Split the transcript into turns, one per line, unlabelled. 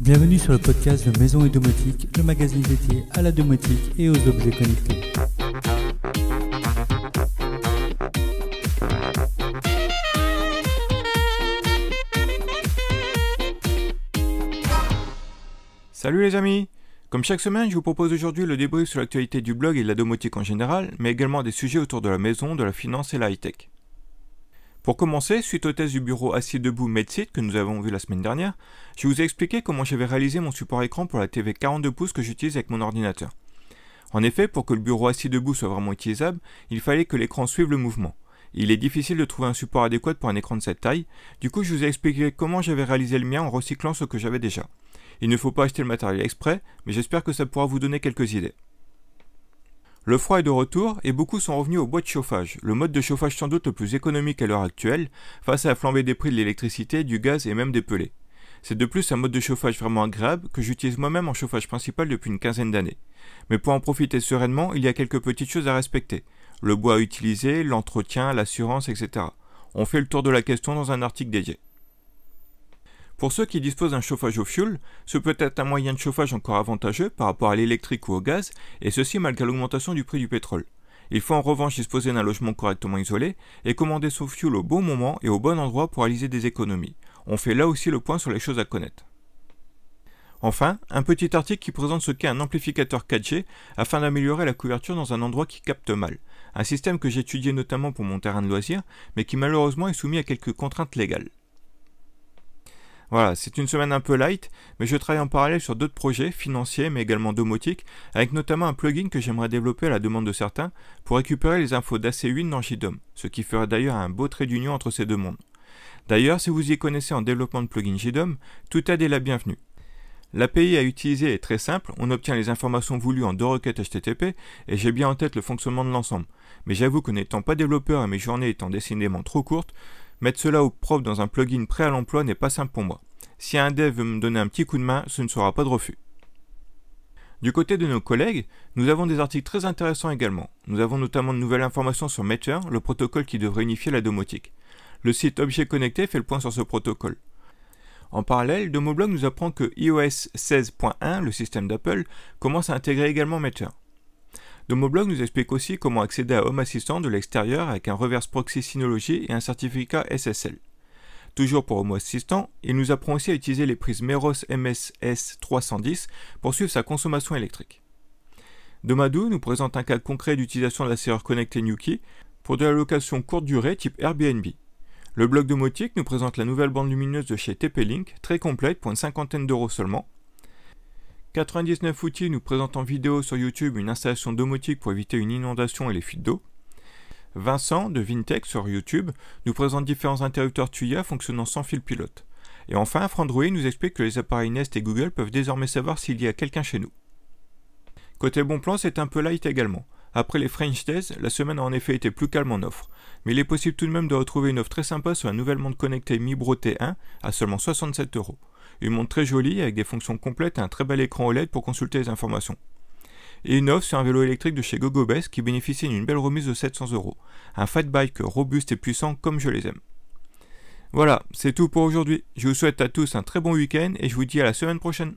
Bienvenue sur le podcast de Maison et Domotique, le magazine dédié à la domotique et aux objets connectés.
Salut les amis! Comme chaque semaine, je vous propose aujourd'hui le débrief sur l'actualité du blog et de la domotique en général, mais également des sujets autour de la maison, de la finance et la high-tech. Pour commencer, suite au test du bureau assis debout MedSit que nous avons vu la semaine dernière, je vous ai expliqué comment j'avais réalisé mon support écran pour la TV 42 pouces que j'utilise avec mon ordinateur. En effet, pour que le bureau assis debout soit vraiment utilisable, il fallait que l'écran suive le mouvement. Il est difficile de trouver un support adéquat pour un écran de cette taille, du coup je vous ai expliqué comment j'avais réalisé le mien en recyclant ce que j'avais déjà. Il ne faut pas acheter le matériel exprès, mais j'espère que ça pourra vous donner quelques idées. Le froid est de retour et beaucoup sont revenus au bois de chauffage, le mode de chauffage sans doute le plus économique à l'heure actuelle, face à la flambée des prix de l'électricité, du gaz et même des pellets. C'est de plus un mode de chauffage vraiment agréable que j'utilise moi-même en chauffage principal depuis une quinzaine d'années. Mais pour en profiter sereinement, il y a quelques petites choses à respecter. Le bois à utiliser, l'entretien, l'assurance, etc. On fait le tour de la question dans un article dédié. Pour ceux qui disposent d'un chauffage au fioul, ce peut être un moyen de chauffage encore avantageux par rapport à l'électrique ou au gaz, et ceci malgré l'augmentation du prix du pétrole. Il faut en revanche disposer d'un logement correctement isolé et commander son fioul au bon moment et au bon endroit pour réaliser des économies. On fait là aussi le point sur les choses à connaître. Enfin, un petit article qui présente ce qu'est un amplificateur 4G afin d'améliorer la couverture dans un endroit qui capte mal. Un système que j'ai étudié notamment pour mon terrain de loisirs, mais qui malheureusement est soumis à quelques contraintes légales. Voilà, c'est une semaine un peu light, mais je travaille en parallèle sur d'autres projets financiers mais également domotiques, avec notamment un plugin que j'aimerais développer à la demande de certains pour récupérer les infos d'AC8 dans JDOM, ce qui ferait d'ailleurs un beau trait d'union entre ces deux mondes. D'ailleurs, si vous y connaissez en développement de plugin JDOM, toute aide est la bienvenue. L'API à utiliser est très simple, on obtient les informations voulues en 2 requêtes HTTP et j'ai bien en tête le fonctionnement de l'ensemble. Mais j'avoue que n'étant pas développeur et mes journées étant décidément trop courtes, mettre cela au propre dans un plugin prêt à l'emploi n'est pas simple pour moi. Si un dev veut me donner un petit coup de main, ce ne sera pas de refus. Du côté de nos collègues, nous avons des articles très intéressants également. Nous avons notamment de nouvelles informations sur Matter, le protocole qui devrait unifier la domotique. Le site Objet Connecté fait le point sur ce protocole. En parallèle, Domoblog nous apprend que iOS 16.1, le système d'Apple, commence à intégrer également Matter. Domoblog nous explique aussi comment accéder à Home Assistant de l'extérieur avec un reverse proxy Synology et un certificat SSL. Toujours pour Home Assistant, il nous apprend aussi à utiliser les prises Meros MSS 310 pour suivre sa consommation électrique. Domadou nous présente un cas concret d'utilisation de la serrure connectée Nuki pour de la location courte durée type Airbnb. Le blog domotique nous présente la nouvelle bande lumineuse de chez TP-Link, très complète pour une cinquantaine d'euros seulement. 99 outils nous présente en vidéo sur YouTube une installation domotique pour éviter une inondation et les fuites d'eau. Vincent de Vintech sur YouTube nous présente différents interrupteurs Tuya fonctionnant sans fil pilote. Et enfin, Frandroid nous explique que les appareils Nest et Google peuvent désormais savoir s'il y a quelqu'un chez nous. Côté bon plan, c'est un peu light également. Après les French Days, la semaine a en effet été plus calme en offre. Mais il est possible tout de même de retrouver une offre très sympa sur la nouvelle montre connectée Mibro T1 à seulement 67 €. Une montre très jolie avec des fonctions complètes et un très bel écran OLED pour consulter les informations. Et une offre sur un vélo électrique de chez GoGoBest qui bénéficie d'une belle remise de 700 €. Un fat bike robuste et puissant comme je les aime. Voilà, c'est tout pour aujourd'hui. Je vous souhaite à tous un très bon week-end et je vous dis à la semaine prochaine.